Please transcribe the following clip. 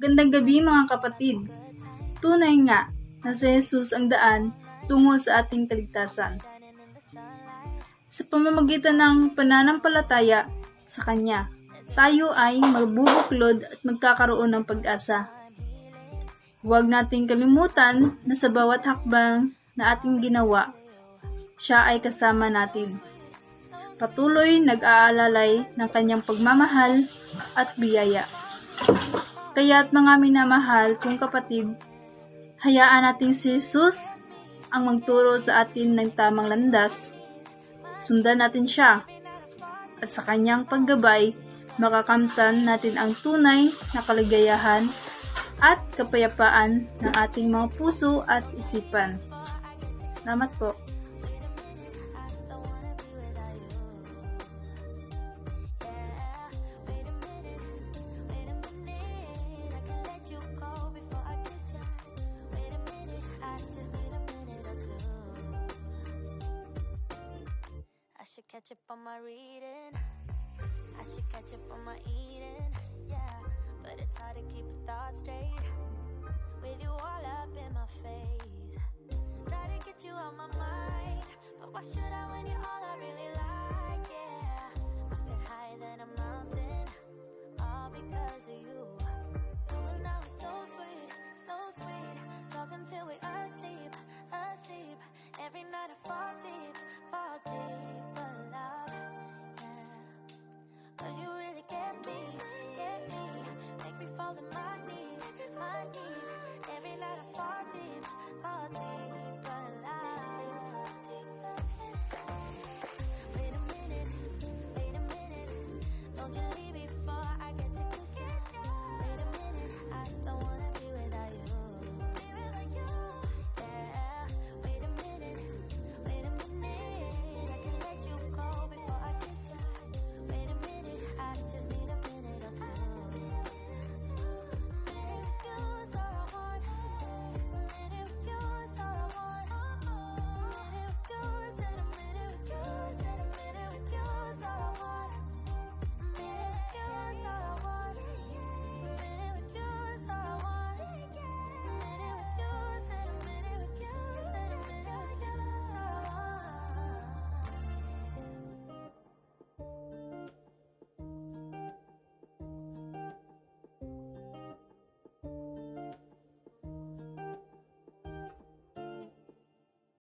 Gandang gabi mga kapatid. Tunay nga na si Jesus ang daan tungo sa ating kaligtasan. Sa pamamagitan ng pananampalataya sa Kanya, tayo ay magbubuklod at magkakaroon ng pag-asa. Huwag nating kalimutan na sa bawat hakbang na ating ginawa, siya ay kasama natin. Patuloy nag-aalalay ng Kanyang pagmamahal at biyaya. Kaya't mga minamahal kong kapatid, hayaan natin si Jesus ang magturo sa atin ng tamang landas. Sundan natin siya at sa Kanyang paggabay, makakamtan natin ang tunay na kaligayahan at kapayapaan ng ating mga puso at isipan. Salamat po. I should catch up on my reading. I should catch up on my eating. Yeah, but it's hard to keep a thought straight with you all up in my face. Try to get you out my mind, but why should I when you're all I really like? Yeah, I feel higher than a mountain, all because of you. You and I were so sweet, talking till we asleep. Every night I fall deep, but love, yeah. 'Cause you really get me, make me fall on my knees.